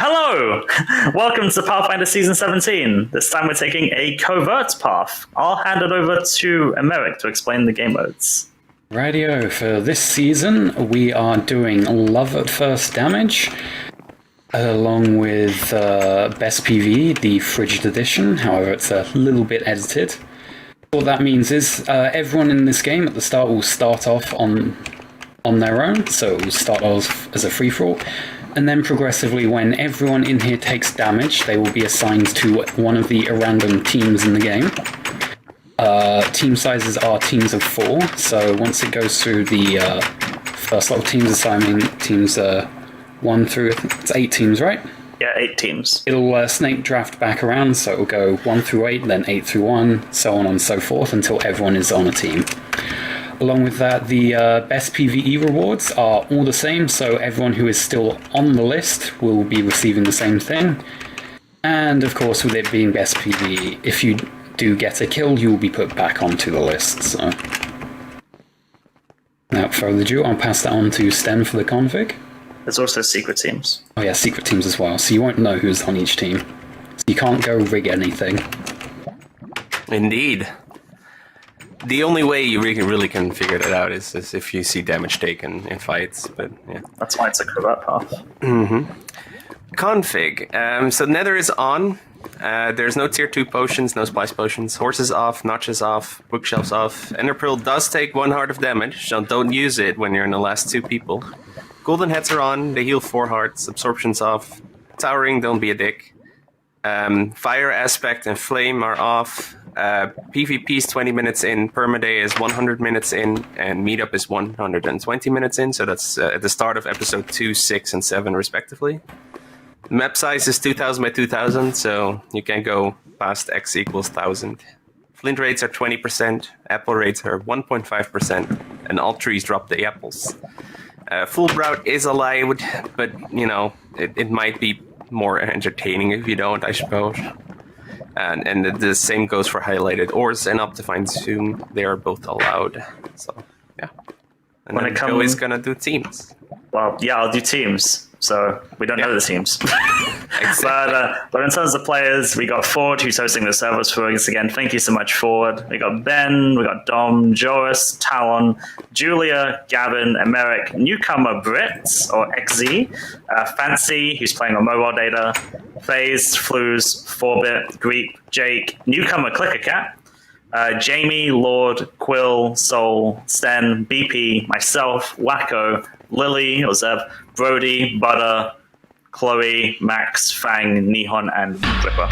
Hello! Welcome to Pathfinder Season 17. This time we're taking a Covert Path. I'll hand it over to Emerric to explain the game modes. Radio, for this season we are doing Love at First Damage, along with Best PV, the Frigid Edition, however it's a little bit edited. What that means is everyone in this game at the start will start off on their own, so it will start off as a free-for-all. And then progressively, when everyone in here takes damage, they will be assigned to one of the random teams in the game. Team sizes are teams of 4, so once it goes through the first lot of teams assigning teams 1 through, it's 8 teams, right? Yeah, 8 teams. It'll snake draft back around, so it'll go 1 through 8, then 8 through 1, so on and so forth, until everyone is on a team. Along with that, the best PvE rewards are all the same, so everyone who is still on the list will be receiving the same thing. And of course, with it being best PvE, if you do get a kill, you will be put back onto the list. So, without further ado, I'll pass that on to Sten for the config. There's also secret teams. Oh yeah, secret teams as well, so you won't know who's on each team. So you can't go rig anything. Indeed. The only way you really can figure that out is if you see damage taken in fights, but yeah. That's why it's a Covert Path. Mm-hmm. Config. So Nether is on. There's no tier 2 potions, no splice potions. Horses off, notches off, bookshelves off. Ender Pearl does take 1 heart of damage, so don't use it when you're in the last 2 people. Golden heads are on, they heal 4 hearts, absorption's off. Towering, don't be a dick. Fire aspect and flame are off. PvP is 20 minutes in, permaday is 100 minutes in, and meetup is 120 minutes in, so that's at the start of episode 2, 6, and 7 respectively. The map size is 2000 by 2000, so you can't go past x equals 1000. Flint rates are 20%, apple rates are 1.5%, and all trees drop the apples. Full Brout is allowed, but, you know, it might be more entertaining if you don't, I suppose. And the same goes for highlighted ores and Optifine Zoom. They are both allowed. So, yeah. And when then Joey's gonna do teams. Well, yeah, I'll do teams. So we don't know the teams. But in terms of players, we got Ford, who's hosting the servers for us again. Thank you so much, Ford. We got Ben, we got Dom, Joris, Talon, Julia, Gavin, Emerric, newcomer Brits or XZ, Fancy, who's playing on mobile data, FaZe, Fluz, 4-Bit, Greek, Jake, newcomer Clicker Cat, Jamie, Lord, Quill, Soul, Sten, BP, myself, Wacko, Lily, or Zeb, Brody, Butter, Chloe, Max, Fang, Nihon, and Ripper.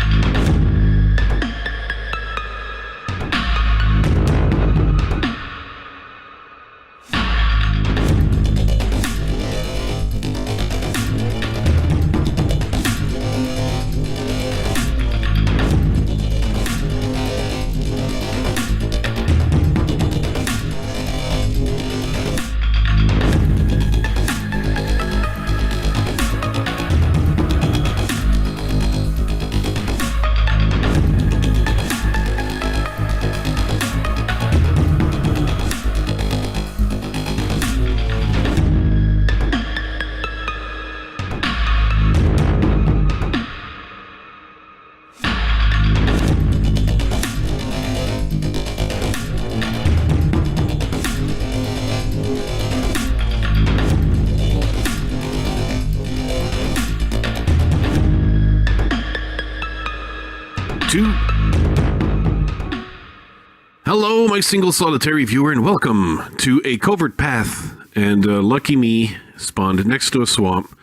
Hello, my single solitary viewer, and welcome to a Covert Path. And lucky me spawned next to a swamp.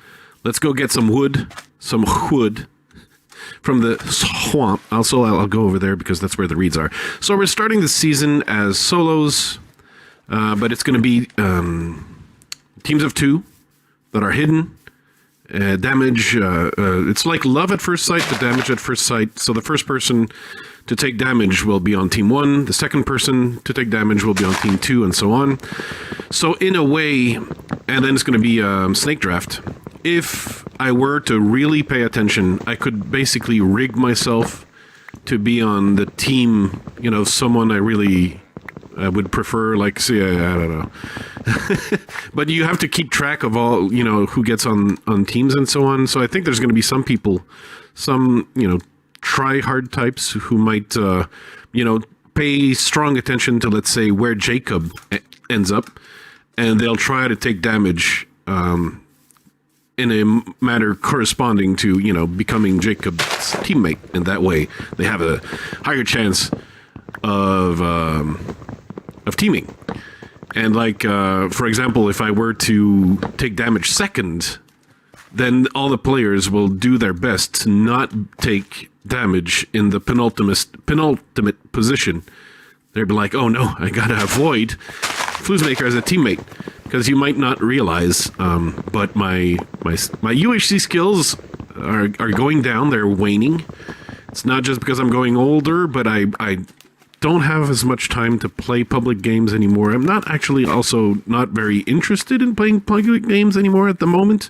Let's go get some wood from the swamp. Also, I'll go over there because that's where the reeds are. So we're starting the season as solos, but it's going to be teams of 2 that are hidden. Damage, it's like love at first sight, but damage at first sight. So the first person to take damage will be on team 1, the second person to take damage will be on team 2, and so on. So in a way, and then it's going to be snake draft. If I were to really pay attention, I could basically rig myself to be on the team, you know, someone I really would prefer, like, say, I don't know, But you have to keep track of all, who gets on teams and so on. So I think there's going to be some people, try hard types who might, pay strong attention to, let's say, where Jacob ends up, and they'll try to take damage in a manner corresponding to, becoming Jacob's teammate. And that way they have a higher chance of teaming. And for example, if I were to take damage second, then all the players will do their best to not take damage in the penultimate position. They'll be like, oh no, I gotta avoid Floozemaker as a teammate. Because you might not realize, but my UHC skills are going down, they're waning. It's not just because I'm going older, but I don't have as much time to play public games anymore. I'm not very interested in playing public games anymore at the moment.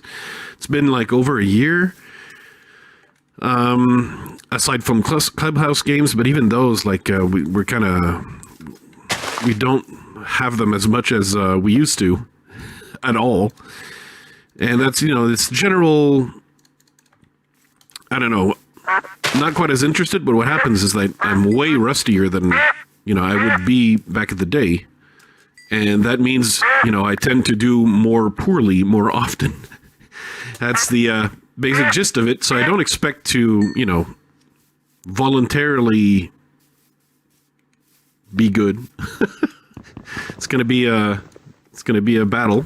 It's been over a year. Aside from Clubhouse games, but even those, we don't have them as much as we used to at all. And that's, this general, I don't know, not quite as interested, but what happens is that I'm way rustier than, I would be back in the day. And that means, I tend to do more poorly more often. That's the basic gist of it. So I don't expect to, voluntarily be good. It's gonna be a battle.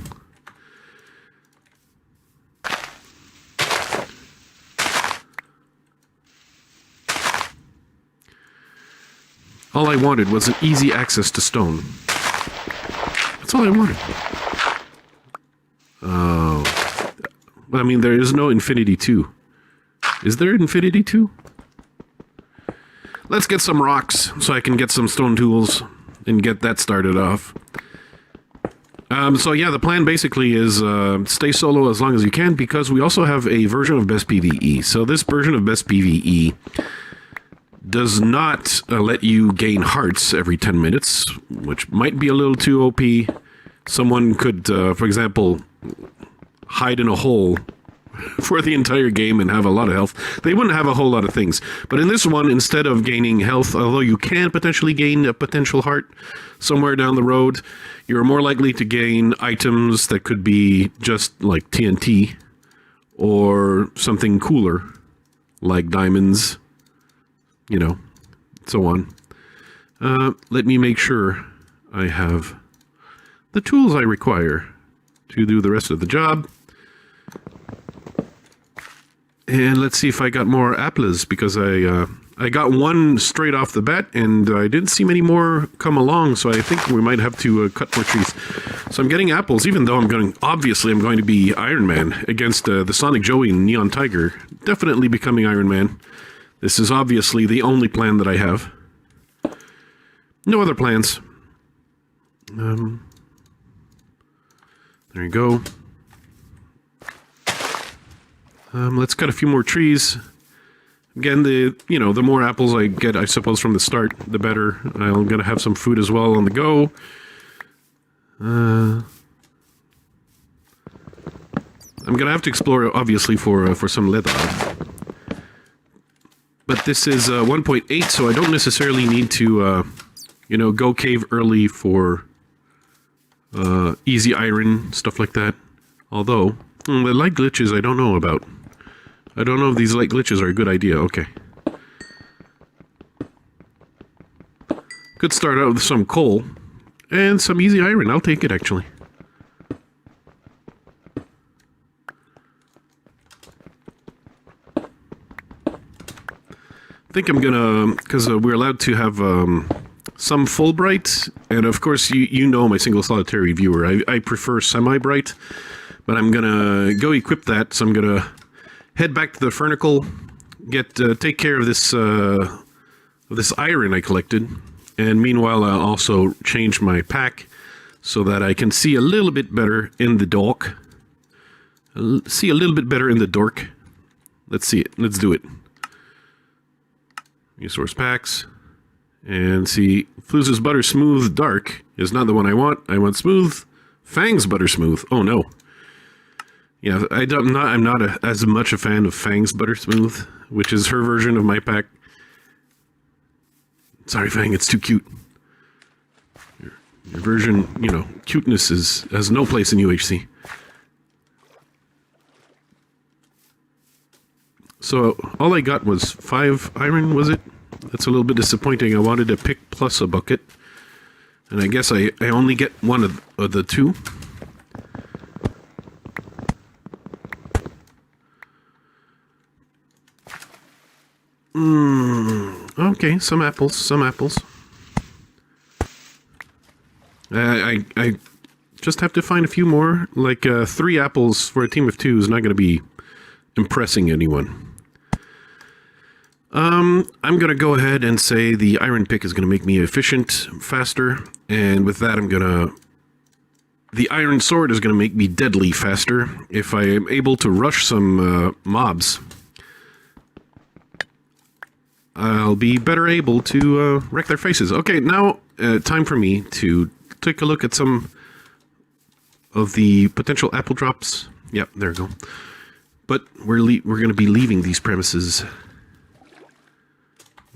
All I wanted was an easy access to stone. That's all I wanted. Oh. I mean, there is no Infinity 2. Is there Infinity 2? Let's get some rocks so I can get some stone tools and get that started off. So yeah, the plan basically is stay solo as long as you can, because we also have a version of Best PvE. So this version of Best PvE does not let you gain hearts every 10 minutes, which might be a little too OP. Someone could, for example, hide in a hole for the entire game and have a lot of health. They wouldn't have a whole lot of things. But in this one, instead of gaining health, although you can potentially gain a potential heart somewhere down the road, you're more likely to gain items that could be just like TNT or something cooler like diamonds, so on. Let me make sure I have the tools I require to do the rest of the job. And let's see if I got more apples, because I got one straight off the bat, and I didn't see many more come along, so I think we might have to cut more trees. So I'm getting apples, even though I'm going to be Iron Man against TheSonicJoey and Neon Tiger. Definitely becoming Iron Man. This is obviously the only plan that I have. No other plans. There you go. Let's cut a few more trees. Again, the more apples I get, I suppose, from the start, the better. I'm gonna have some food as well on the go. I'm gonna have to explore, obviously, for some leather. But this is 1.8, so I don't necessarily need to, go cave early for easy iron, stuff like that. Although, the light glitches I don't know about. I don't know if these light glitches are a good idea. Okay. Could start out with some coal and some easy iron. I'll take it, actually. I think I'm gonna, because we're allowed to have some full bright, and of course you know my single solitary viewer. I prefer semi-bright, but I'm gonna go equip that. So I'm gonna head back to the Fernicle, take care of this iron I collected, and meanwhile I'll also change my pack so that I can see a little bit better in the dark. See a little bit better in the dark. Let's see it. Let's do it. Resource packs. And see, Flooz's Butter Smooth Dark is not the one I want. I want Smooth, Fangs Buttersmooth. Oh no. Yeah, I'm not as much a fan of Fangs Buttersmooth, which is her version of my pack. Sorry, Fang, it's too cute. Your version, cuteness has no place in UHC. So all I got was 5 iron, was it? That's a little bit disappointing. I wanted to pick plus a bucket. And I guess I only get one of the 2. Okay, some apples. I just have to find a few more. Like 3 apples for a team of 2 is not going to be impressing anyone. I'm going to go ahead and say the iron pick is going to make me efficient faster. And with that, the iron sword is going to make me deadly faster. If I am able to rush some mobs, I'll be better able to wreck their faces. Okay, now time for me to take a look at some of the potential apple drops. Yep, there we go. But we're going to be leaving these premises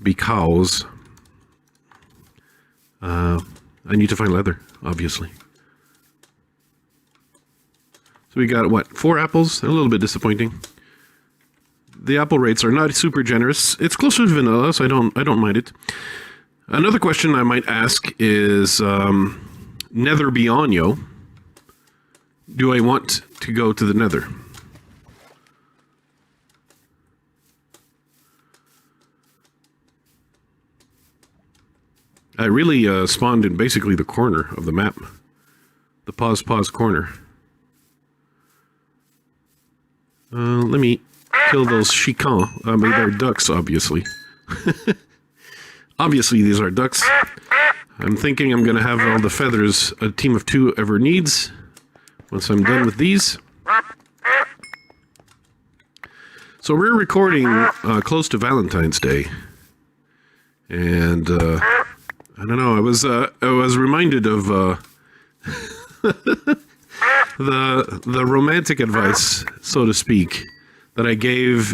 because I need to find leather, obviously. So we got, what, 4 apples? A little bit disappointing. The apple rates are not super generous. It's closer to vanilla, so I don't mind it. Another question I might ask is Nether Beyond. Do I want to go to the Nether? I really spawned in basically the corner of the map. The pause corner. Let me kill those chickens. I mean, they're ducks, obviously. Obviously, these are ducks. I'm thinking I'm going to have all the feathers a team of 2 ever needs once I'm done with these. So we're recording close to Valentine's Day. And I don't know, I was reminded of the romantic advice, so to speak, that I gave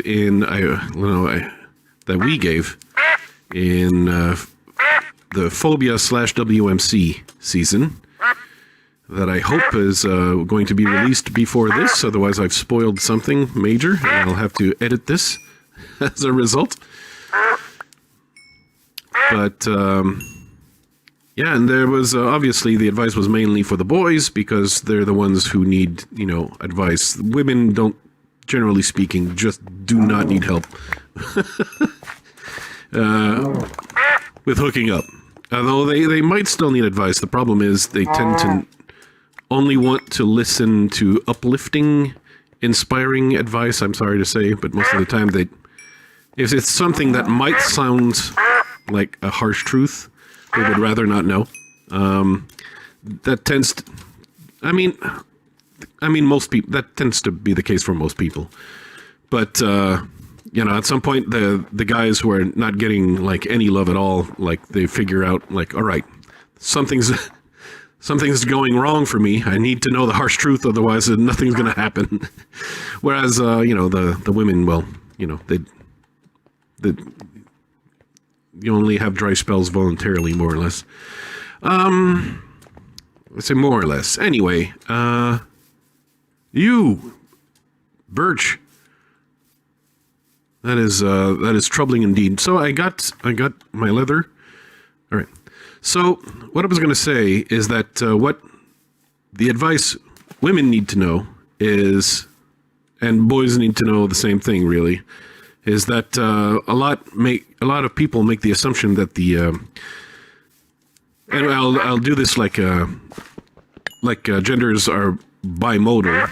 that we gave in the Phobia/WMC season, that I hope is going to be released before this. Otherwise, I've spoiled something major, and I'll have to edit this as a result. But yeah, and there was obviously the advice was mainly for the boys because they're the ones who need, advice. Women don't, generally speaking, just do not need help with hooking up. Although they might still need advice. The problem is they tend to only want to listen to uplifting, inspiring advice, I'm sorry to say, but most of the time if it's something that might sound like a harsh truth, they would rather not know. That tends to, I mean, most people, that tends to be the case for most people. But, at some point, the guys who are not getting, any love at all, they figure out, all right, something's going wrong for me. I need to know the harsh truth, otherwise nothing's going to happen. Whereas, the women, well, you only have dry spells voluntarily, more or less. Let's say more or less. Anyway, you, Birch. That is troubling indeed. So I got my leather. All right. So what I was going to say is that what the advice women need to know is, and boys need to know the same thing, really, is that a lot of people make the assumption that and I'll do this like genders are bimodal,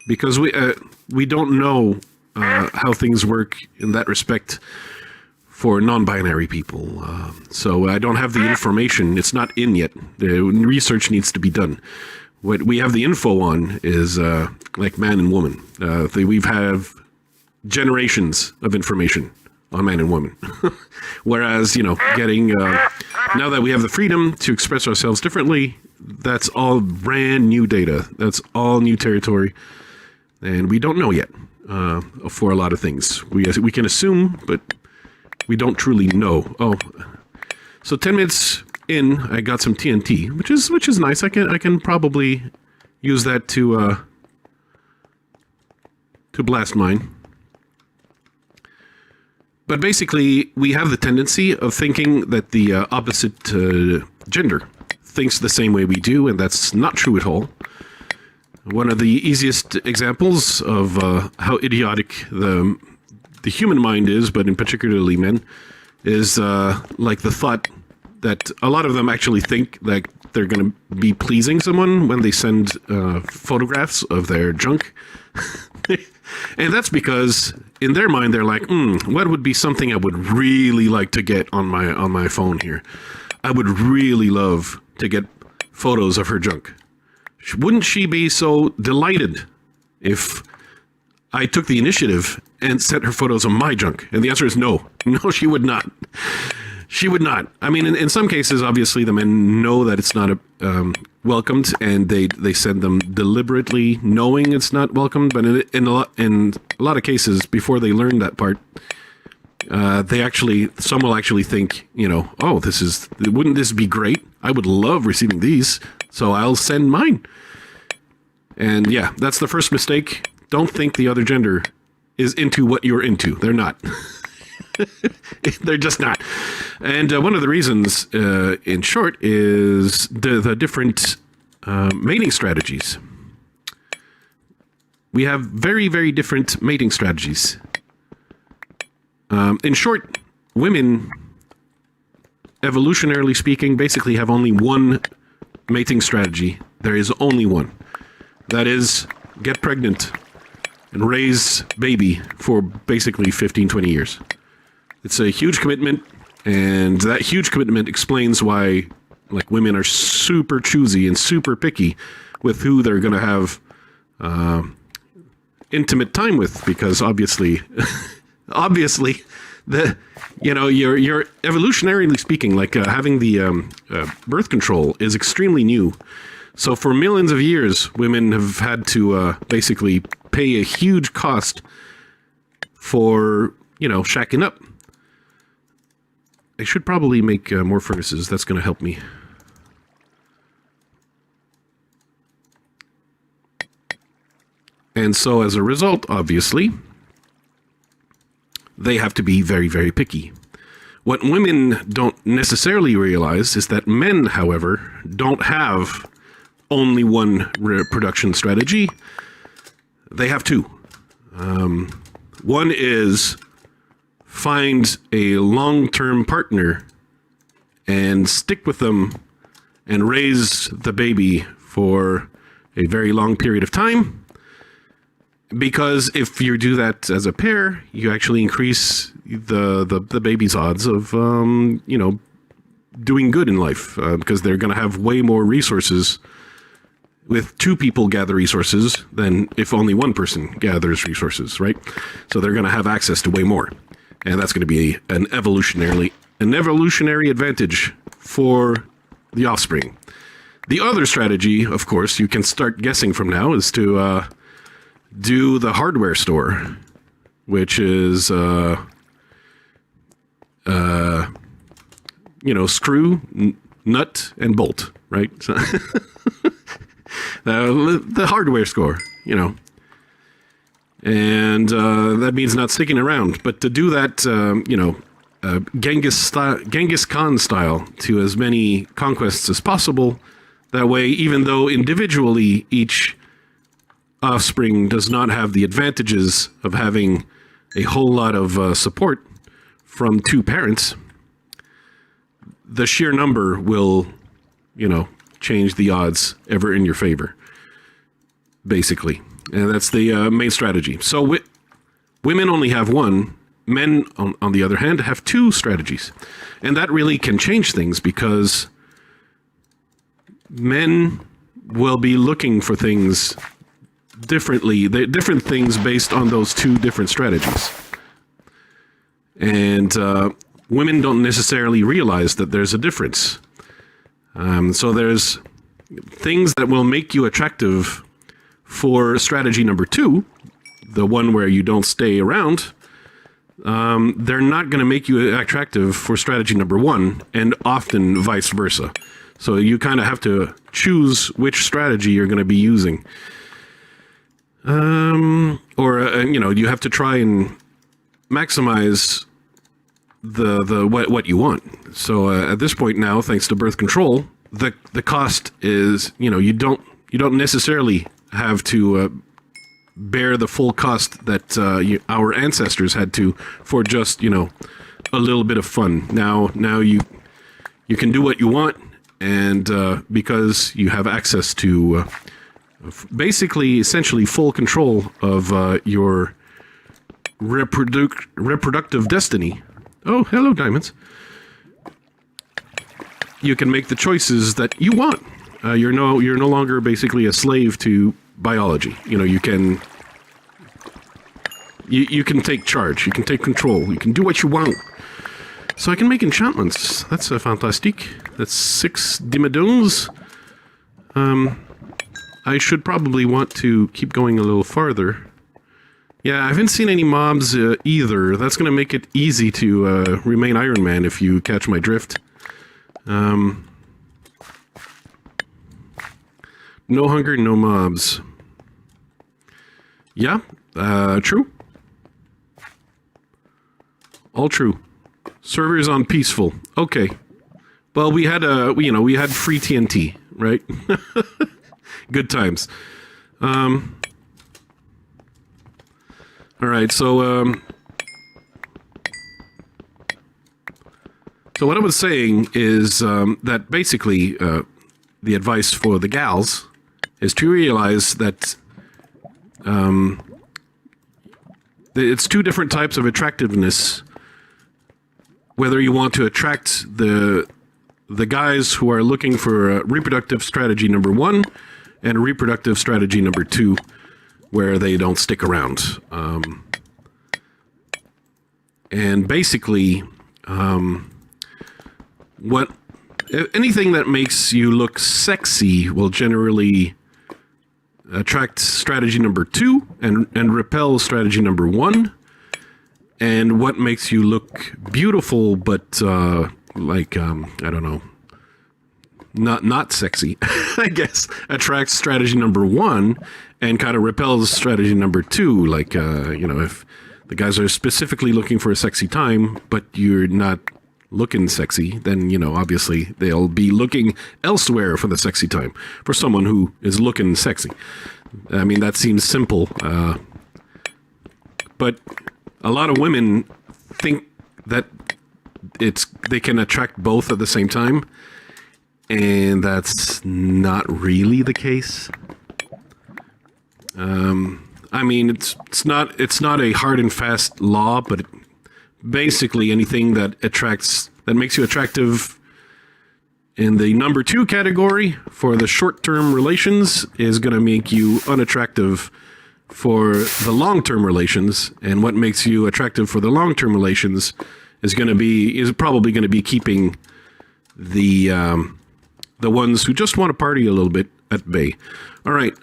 because we don't know how things work in that respect for non-binary people. So I don't have the information. It's not in yet. The research needs to be done. What we have the info on is like man and woman. We've have generations of information on man and woman. Whereas, getting, now that we have the freedom to express ourselves differently, That's all brand new data. That's all new territory. And we don't know yet for a lot of things. We can assume, but we don't truly know. Oh, so 10 minutes in, I got some TNT, which is nice. I can probably use that to blast mine. But basically, we have the tendency of thinking that the opposite gender thinks the same way we do, and that's not true at all. One of the easiest examples of how idiotic the human mind is, but in particularly men, is like the thought that a lot of them actually think that they're going to be pleasing someone when they send photographs of their junk. And that's because in their mind they're like, what would be something I would really like to get on my phone here? I would really love to get photos of her junk. Wouldn't she be so delighted if I took the initiative and sent her photos of my junk? And the answer is no. No, she would not. She would not. I mean, in some cases, obviously, the men know that it's not welcomed, and they send them deliberately, knowing it's not welcomed. But in a lot of cases, before they learn that part, some will actually think, oh, wouldn't this be great? I would love receiving these, so I'll send mine. And yeah, that's the first mistake. Don't think the other gender is into what you're into. They're not. They're just not. And one of the reasons, in short, is the different mating strategies. We have very, very different mating strategies. In short, women, evolutionarily speaking, basically have only one mating strategy. There is only one. That is, get pregnant and raise baby for basically 15, 20 years. It's a huge commitment, and that huge commitment explains why women are super choosy and super picky with who they're going to have intimate time with, because obviously you're evolutionarily speaking, having the birth control is extremely new. So for millions of years, women have had to basically pay a huge cost for, shacking up. I should probably make more furnaces. That's going to help me. And so as a result, obviously, they have to be very, very picky. What women don't necessarily realize is that men, however, don't have only one reproduction strategy. They have two. One is find a long-term partner and stick with them and raise the baby for a very long period of time. Because if you do that as a pair, you actually increase the baby's odds of, doing good in life, because they're going to have way more resources with two people gather resources than if only one person gathers resources, right? So they're going to have access to way more. And that's going to be an evolutionary advantage for the offspring. The other strategy, of course, you can start guessing from now, is to do the hardware store, which is screw, nut, and bolt, right? So the hardware store, and that means not sticking around. But to do that, Genghis Khan style, to as many conquests as possible. That way, even though individually each offspring does not have the advantages of having a whole lot of support from two parents, the sheer number will, change the odds ever in your favor, basically. And that's the main strategy. So women only have one. Men, on the other hand, have two strategies. And that really can change things, because men will be looking for things differently, different things based on those two different strategies. And women don't necessarily realize that there's a difference. So there's things that will make you attractive for strategy number 2, the one where you don't stay around, they're not going to make you attractive for strategy number 1, and often vice versa. So you kind of have to choose which strategy you're going to be using. You have to try and maximize what you want. So at this point now, thanks to birth control, the cost is, you don't necessarily have to bear the full cost that our ancestors had to for just a little bit of fun. Now you can do what you want, and because you have access to basically essentially full control of your reproductive destiny. Oh, hello, diamonds. You can make the choices that you want. You're no longer basically a slave to biology. You can take charge. You can take control. You can do what you want. So I can make enchantments. That's fantastic. That's 6 dimadons. I should probably want to keep going a little farther. Yeah, I haven't seen any mobs either. That's going to make it easy to remain Iron Man, if you catch my drift. No hunger, no mobs. Yeah, true. All true. Servers on peaceful. Okay. Well, we had free TNT, right? Good times. All right, so what I was saying is that basically the advice for the gals is to realize that it's 2 different types of attractiveness. Whether you want to attract the guys who are looking for reproductive strategy number 1 and reproductive strategy number 2, where they don't stick around. And basically, anything that makes you look sexy will generally attract strategy number 2 and repel strategy number 1. And what makes you look beautiful, but I don't know, not sexy, I guess, attracts strategy number 1 and kind of repels strategy number 2. Like, if the guys are specifically looking for a sexy time, but you're not looking sexy, then, obviously they'll be looking elsewhere for the sexy time, for someone who is looking sexy. I mean, that seems simple, but a lot of women think that they can attract both at the same time, and that's not really the case. I mean, it's not a hard and fast law, but basically anything that makes you attractive in the number 2 category for the short-term relations is going to make you unattractive for the long-term relations, and what makes you attractive for the long-term relations is probably going to be keeping the ones who just want to party a little bit at bay. All right,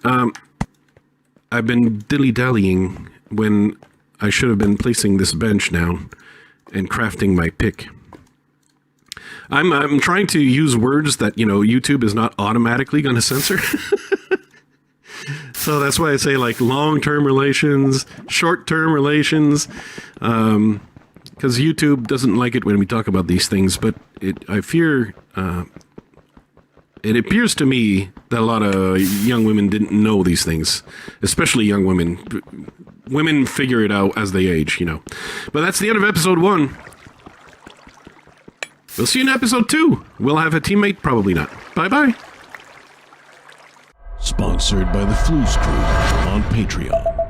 I've been dilly-dallying when I should have been placing this bench down and crafting my pick. I'm trying to use words that YouTube is not automatically going to censor. So that's why I say like long-term relations, short-term relations, because YouTube doesn't like it when we talk about these things. But I fear it appears to me that a lot of young women didn't know these things, especially young women. Women figure it out as they age, But that's the end of episode 1. We'll see you in episode 2. We'll have a teammate, probably not. Bye-bye. Sponsored by the Flues Crew on Patreon.